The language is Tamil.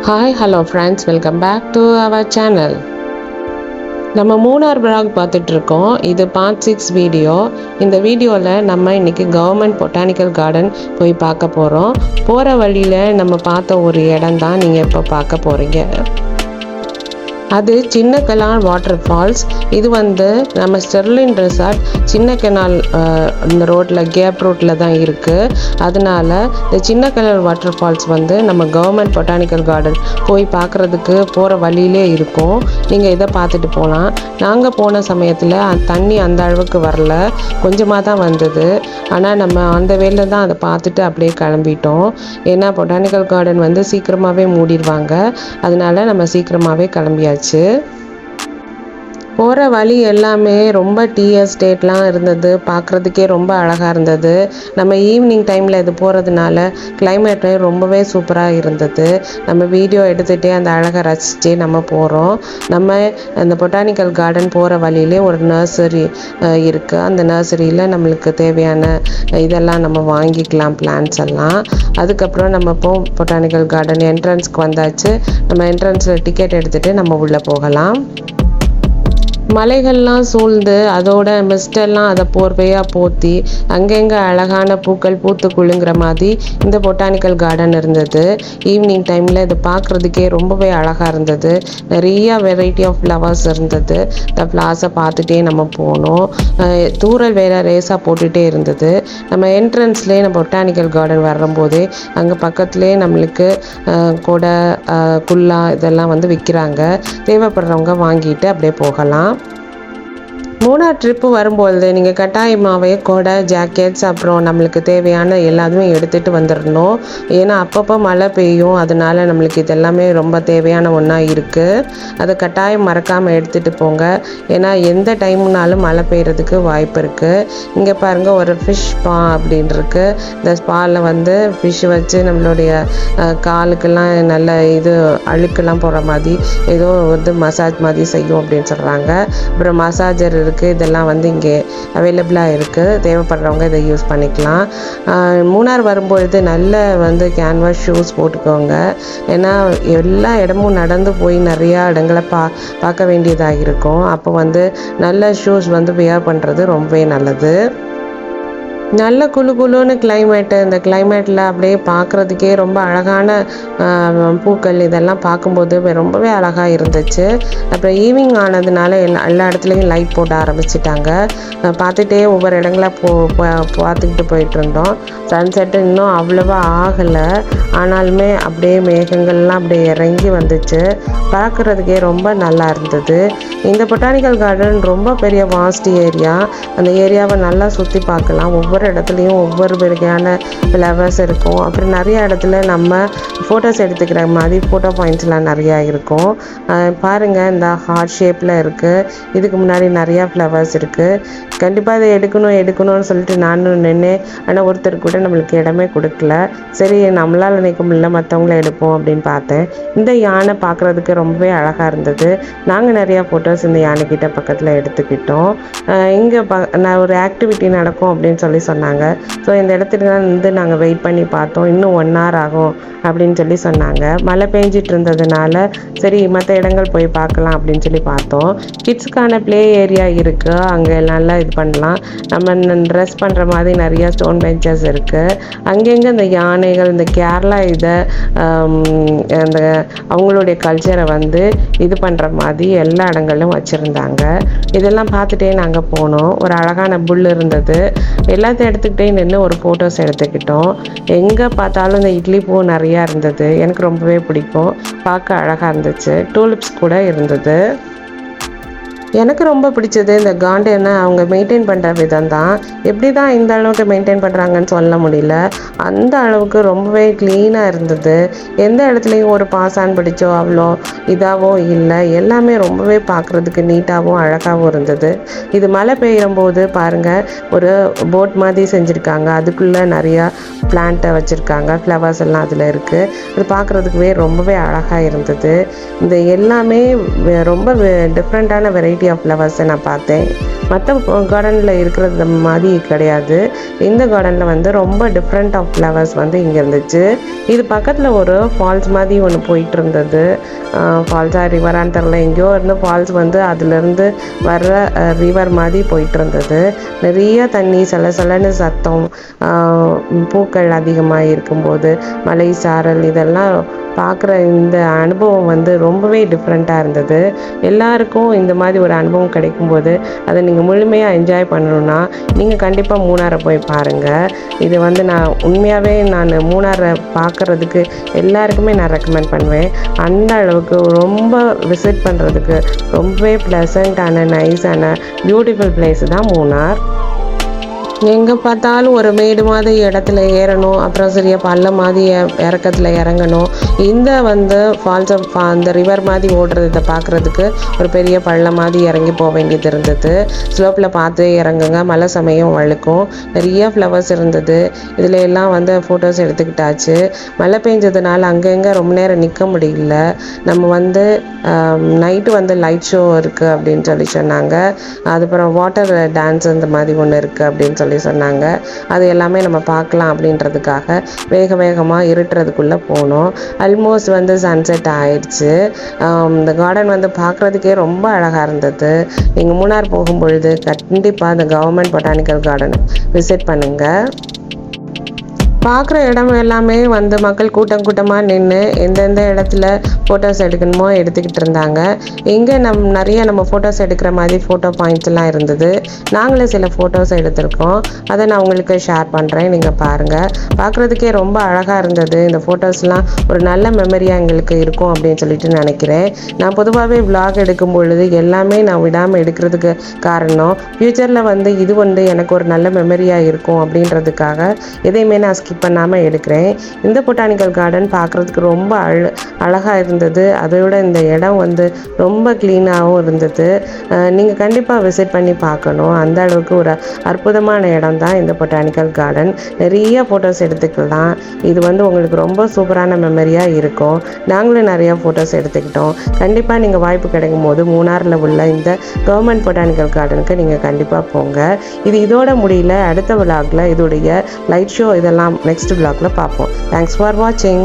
Hi hello friends, welcome back to our channel. நம்ம மூணார் விளாக் பார்த்துட்ருக்கோம். இது பார்ட் 6 வீடியோ. இந்த வீடியோவில் நம்ம இன்றைக்கி கவர்மெண்ட் பொட்டானிக்கல் கார்டன் போய் பார்க்க போகிறோம். போகிற வழியில் நம்ம பார்த்த ஒரு இடம் தான் நீங்கள் இப்போ பார்க்க போகிறீங்க. அது சின்ன கெனால் வாட்டர் ஃபால்ஸ். இது நம்ம ஸ்டெர்லின் ரெசார்ட் சின்ன கெனால் இந்த ரோட்டில் கேப் ரோட்டில் தான் இருக்குது. அதனால இந்த சின்ன கெனால் வாட்டர் ஃபால்ஸ் நம்ம கவர்மெண்ட் பொட்டானிக்கல் கார்டன் போய் பார்க்குறதுக்கு போகிற வழியிலே இருக்கும். நீங்கள் இதை பார்த்துட்டு போகலாம். நாங்கள் போன சமயத்தில் தண்ணி அந்த அளவுக்கு வரல, கொஞ்சமாக தான் வந்தது. ஆனால் நம்ம அந்த வேலையில் தான் அதை பார்த்துட்டு அப்படியே கிளம்பிட்டோம். ஏன்னா பொட்டானிக்கல் கார்டன் சீக்கிரமாகவே மூடிடுவாங்க. அதனால நம்ம சீக்கிரமாகவே கிளம்பியாச்சு. போகிற வழி எல்லாமே ரொம்ப டீ எஸ்டேட்லாம் இருந்தது. பார்க்குறதுக்கே ரொம்ப அழகாக இருந்தது. நம்ம ஈவினிங் டைமில் இது போகிறதுனால கிளைமேட்டே ரொம்பவே சூப்பராக இருந்தது. நம்ம வீடியோ எடுத்துகிட்டே அந்த அழகை ரசித்து நம்ம போகிறோம். நம்ம அந்த பொட்டானிக்கல் கார்டன் போகிற வழியிலே ஒரு நர்சரி இருக்குது. அந்த நர்சரியில் நம்மளுக்கு தேவையான இதெல்லாம் நம்ம வாங்கிக்கலாம், பிளான்ஸ் எல்லாம். அதுக்கப்புறம் நம்ம பொட்டானிக்கல் கார்டன் என்ட்ரன்ஸ்க்கு வந்தாச்சு. நம்ம என்ட்ரன்ஸில் டிக்கெட் எடுத்துகிட்டு நம்ம உள்ளே போகலாம். மலைகள்லாம் சூழ்ந்து அதோட மிஸ்டெல்லாம் அதை போர்வையாக போற்றி அங்கங்கே அழகான பூக்கள் பூத்து குலுங்குற மாதிரி இந்த பொட்டானிக்கல் கார்டன் இருந்தது. ஈவினிங் டைமில் இது பார்க்குறதுக்கே ரொம்பவே அழகாக இருந்தது. நிறையா வெரைட்டி ஆஃப் ஃப்ளவர்ஸ் இருந்தது. இந்த ஃப்ளவர்ஸை பார்த்துட்டே நம்ம போனோம். தூரல் வேற ரேஸாக போட்டுகிட்டே இருந்தது. நம்ம என்ட்ரன்ஸ்லேயே நம்ம பொட்டானிக்கல் கார்டன் வரும்போதே அங்கே பக்கத்துலேயே நம்மளுக்கு கொடை, குல்லா இதெல்லாம் விற்கிறாங்க. தேவைப்படுறவங்க வாங்கிட்டு அப்படியே போகலாம். மூணார் ட்ரிப்பு வரும்பொழுது நீங்கள் கட்டாயமாகவே கொடை, ஜாக்கெட்ஸ், அப்புறம் நம்மளுக்கு தேவையான எல்லாத்தையுமே எடுத்துகிட்டு வந்துடணும். ஏன்னா அப்பப்போ மழை பெய்யும். அதனால நம்மளுக்கு இதெல்லாமே ரொம்ப தேவையான ஒன்றா இருக்குது. அதை கட்டாயம் மறக்காமல் எடுத்துகிட்டு போங்க. ஏன்னா எந்த டைம்னாலும் மழை பெய்யறதுக்கு வாய்ப்பு இருக்குது. இங்கே பாருங்கள், ஒரு ஃபிஷ் ஸ்பா அப்படின்னு இருக்குது. இந்த ஸ்பாவில் ஃபிஷ் வச்சு நம்மளுடைய காலுக்கெல்லாம் நல்ல அழுக்கெல்லாம் போகிற மாதிரி ஏதோ மசாஜ் மாதிரி செய்யும் அப்படின்னு சொல்கிறாங்க. அப்புறம் மசாஜர் இருக்குது. இதெல்லாம் இங்கே அவைலபிளாக இருக்குது. தேவைப்படுறவங்க இதை யூஸ் பண்ணிக்கலாம். மூணார் வரும்பொழுது நல்ல கேன்வாஸ் ஷூஸ் போட்டுக்கோங்க. ஏன்னா எல்லா இடமும் நடந்து போய் நிறையா இடங்களை பார்க்க வேண்டியதாக இருக்கும். அப்போ நல்ல ஷூஸ் வியர் பண்ணுறது ரொம்பவே நல்லது. நல்ல குளுன்னு கிளைமேட்டு. இந்த கிளைமேட்டில் அப்படியே பார்க்குறதுக்கே ரொம்ப அழகான பூக்கள் இதெல்லாம் பார்க்கும்போது ரொம்பவே அழகாக இருந்துச்சு. அப்புறம் ஈவினிங் ஆனதுனால எல்லா இடத்துலையும் லைட் போட ஆரம்பிச்சிட்டாங்க. பார்த்துட்டே ஒவ்வொரு இடங்களாக பார்த்துக்கிட்டு போயிட்டு இருந்தோம். சன்செட்டு இன்னும் அவ்வளோவா ஆகலை. ஆனாலுமே அப்படியே மேகங்கள்லாம் அப்படியே இறங்கி வந்துச்சு. பார்க்குறதுக்கே ரொம்ப நல்லா இருந்தது. இந்த பொட்டானிக்கல் கார்டன் ரொம்ப பெரிய வாஸ்ட் ஏரியா. அந்த ஏரியாவை நல்லா சுற்றி பார்க்கலாம். ஒவ்வொரு இடத்துலையும் ஒவ்வொரு வகையான ஃப்ளவர்ஸ் இருக்கும். அப்புறம் நிறைய இடத்துல நம்ம ஃபோட்டோஸ் எடுத்துக்கிற மாதிரி ஃபோட்டோ பாயிண்ட்ஸ்லாம் நிறையா இருக்கும். பாருங்கள், இந்த ஹார்ட் ஷேப்பில் இருக்குது. இதுக்கு முன்னாடி நிறையா ஃப்ளவர்ஸ் இருக்குது. கண்டிப்பாக இதை எடுக்கணும்னு சொல்லிட்டு நானும் நின்று, ஆனால் ஒருத்தர் கூட நம்மளுக்கு இடமே கொடுக்கல. சரி, நம்மளால் நினைக்க முடியல, மற்றவங்கள எடுப்போம் அப்படின்னு பார்த்தேன். இந்த யானை பார்க்குறதுக்கு ரொம்பவே அழகாக இருந்தது. நாங்கள் நிறையா ஃபோட்டோஸ் இந்த யானைக்கிட்ட பக்கத்தில் எடுத்துக்கிட்டோம். இங்கே நான் ஒரு ஆக்டிவிட்டி நடக்கும் அப்படின்னு சொல்லி சொன்னாங்க. ஸோ இந்த இடத்துக்கு நாங்கள் வெயிட் பண்ணி பார்த்தோம். இன்னும் 1 hour ஆகும் அப்படின்னு சொல்லி சொன்னாங்க. மழை பெஞ்சிட்டு இருந்ததுனால சரி மற்ற இடங்கள் போய் பார்க்கலாம் அப்படின்னு சொல்லி பார்த்தோம். கிட்ஸுக்கான ப்ளே ஏரியா இருக்குது. அங்கே நல்லா இது பண்ணலாம். நம்ம ட்ரெஸ் பண்ணுற மாதிரி நிறையா ஸ்டோன் பெஞ்சஸ் இருக்குது. அங்கங்கே இந்த யானைகள், இந்த கேரளா அந்த அவங்களுடைய கல்ச்சரை இது பண்ணுற மாதிரி எல்லா இடங்களிலும் வச்சுருந்தாங்க. இதெல்லாம் பார்த்துட்டே நாங்கள் போனோம். ஒரு அழகான புல் இருந்தது. எல்லாத்தையும் எடுத்துக்கிட்டே நின்று ஒரு ஃபோட்டோஸ் எடுத்துக்கிட்டோம். எங்கே பார்த்தாலும் இந்த இட்லி பூ நிறையா இருந்தது. எனக்கு ரொம்பவே பிடிக்கும். பார்க்க அழகாக இருந்துச்சு. டூலிப்ஸ் கூட இருந்தது. எனக்கு ரொம்ப பிடிச்சது இந்த கார்டனை அவங்க மெயின்டைன் பண்ணுற விதம் தான். எப்படி தான் இந்த அளவுக்கு மெயின்டைன் பண்ணுறாங்கன்னு சொல்ல முடியல. அந்த அளவுக்கு ரொம்பவே க்ளீனாக இருந்தது. எந்த இடத்துலையும் ஒரு பாசான் பிடிச்சோ அவ்வளோ இதாகவோ இல்லை. எல்லாமே ரொம்பவே பார்க்குறதுக்கு நீட்டாகவும் அழகாகவும் இருந்தது. இது மழை பெய்யும்போது பாருங்கள், ஒரு போட் மாதிரி செஞ்சுருக்காங்க. அதுக்குள்ளே நிறையா பிளான்ட்டை வச்சுருக்காங்க. ஃப்ளவர்ஸ் எல்லாம் அதில் இருக்குது. அது பார்க்குறதுக்குவே ரொம்பவே அழகாக இருந்தது. இந்த எல்லாமே ரொம்ப டிஃப்ரெண்ட்டான வெரைட்டி வெரைட்டி ஆஃப் ஃப்ளவர்ஸை நான் பார்த்தேன். மற்ற கார்டனில் இருக்கிறது மாதிரி கிடையாது. இந்த கார்டனில் வந்து ரொம்ப டிஃப்ரெண்ட் ஆஃப் ஃப்ளவர்ஸ் வந்து இங்கே இருந்துச்சு. இது பக்கத்தில் ஒரு ஃபால்ஸ் மாதிரி ஒன்று போயிட்டு இருந்தது. ஃபால்ஸாக ரிவரான்னு தெரில, எங்கேயோ இருந்து ஃபால்ஸ் வந்து அதுலேருந்து வர்ற ரிவர் மாதிரி போயிட்டு இருந்தது. நிறைய தண்ணி, சலசலன்னு சத்தம், பூக்கள் அதிகமாக இருக்கும்போது மலை சாரல், இதெல்லாம் பார்க்குற இந்த அனுபவம் வந்து ரொம்பவே டிஃப்ரெண்ட்டாக இருந்தது. எல்லாருக்கும் இந்த மாதிரி ஒரு அனுபவம் கிடைக்கும்போது அதை நீங்கள் முழுமையாக என்ஜாய் பண்ணணுன்னா நீங்கள் கண்டிப்பாக மூணாரை போய் பாருங்கள். இது வந்து நான் உண்மையாகவே மூணாரை பார்க்குறதுக்கு எல்லாருக்குமே நான் ரெக்கமெண்ட் பண்ணுவேன். அந்த அளவுக்கு ரொம்ப விசிட் பண்ணுறதுக்கு ரொம்பவே ப்ளசண்ட்டான, நைஸான, பியூட்டிஃபுல் பிளேஸ் தான் மூணார். எங்கே பார்த்தாலும் ஒரு மேடு மாதிரி இடத்துல ஏறணும், அப்புறம் சரியாக பள்ளம் மாதிரி இறக்கத்தில் இறங்கணும். இந்த வந்து ஃபால்ஸை அந்த ரிவர் மாதிரி ஓடுறதை பார்க்குறதுக்கு ஒரு பெரிய பள்ளம் மாதிரி இறங்கி போக வேண்டியது இருந்தது. ஸ்லோப்பில் பார்த்து இறங்குங்க, மழை சமயம் வழுக்கும். நிறைய ஃப்ளவர்ஸ் இருந்தது. இதில் எல்லாம் வந்து ஃபோட்டோஸ் எடுத்துக்கிட்டாச்சு. மழை பெஞ்சதுனால அங்கங்கே ரொம்ப நேரம் நிற்க முடியல. நம்ம வந்து நைட்டு வந்து லைட் ஷோ இருக்குது அப்படின்னு சொன்னாங்க. அதுக்கப்புறம் வாட்டர் டான்ஸ் இந்த மாதிரி ஒன்று இருக்குது அப்படின்னு சொன்னாங்க. அது எல்லாமே நம்ம பார்க்கலாம் அப்படின்றதுக்காக வேகமாக இருட்டுறதுக்குள்ளே போனோம். ஆல்மோஸ்ட் வந்து சன்செட் ஆயிடுச்சு. இந்த கார்டன் வந்து பார்க்குறதுக்கே ரொம்ப அழகாக இருந்தது. நீங்கள் மூணார் போகும்பொழுது கண்டிப்பாக இந்த கவர்மெண்ட் பொட்டானிக்கல் கார்டன் விசிட் பண்ணுங்கள். பார்க்குற இடம் எல்லாமே வந்து மக்கள் கூட்டமாக நின்று எந்தெந்த இடத்துல ஃபோட்டோஸ் எடுக்கணுமோ எடுத்துக்கிட்டு இருந்தாங்க. இங்கே நிறைய நம்ம ஃபோட்டோஸ் எடுக்கிற மாதிரி ஃபோட்டோ பாயிண்ட்ஸ்லாம் இருந்தது. நாங்களே சில ஃபோட்டோஸ் எடுத்திருக்கோம். அதை நான் உங்களுக்கு ஷேர் பண்ணுறேன், நீங்கள் பாருங்கள். பார்க்குறதுக்கே ரொம்ப அழகாக இருந்தது. இந்த ஃபோட்டோஸ்லாம் ஒரு நல்ல மெமரியாக எங்களுக்கு இருக்கும் அப்படின்னு சொல்லிட்டு நினைக்கிறேன். நான் பொதுவாகவே விலாக் எடுக்கும் பொழுது எல்லாமே நான் விடாமல் எடுக்கிறதுக்கு காரணம், ஃப்யூச்சரில் வந்து இது வந்து எனக்கு ஒரு நல்ல மெமரியாக இருக்கும் அப்படின்றதுக்காக எதையுமே நான் ஸ்கிப் பண்ணாமல் எடுக்கிறேன். இந்த பொட்டானிக்கல் கார்டன் பார்க்குறதுக்கு ரொம்ப அழகாக இருந்தது. அதோட இந்த இடம் வந்து ரொம்ப க்ளீனாகவும் இருந்தது. நீங்கள் கண்டிப்பாக விசிட் பண்ணி பார்க்கணும். அந்த அளவுக்கு ஒரு அற்புதமான இடம் தான் இந்த பொட்டானிக்கல் கார்டன். நிறைய ஃபோட்டோஸ் எடுத்துக்கலாம். இது வந்து உங்களுக்கு ரொம்ப சூப்பரான மெமரியாக இருக்கும். நாங்களும் நிறையா ஃபோட்டோஸ் எடுத்துக்கிட்டோம். கண்டிப்பாக நீங்கள் வாய்ப்பு கிடைக்கும் போது மூணாரில் உள்ள இந்த கவர்மெண்ட் பொட்டானிக்கல் கார்டனுக்கு நீங்கள் கண்டிப்பாக போங்க. இதோட முடியல. அடுத்த விலாகில் இதோடைய லைட் ஷோ இதெல்லாம் நெக்ஸ்ட் விலாகில் பார்ப்போம். தேங்க்ஸ் ஃபார் வாட்சிங்.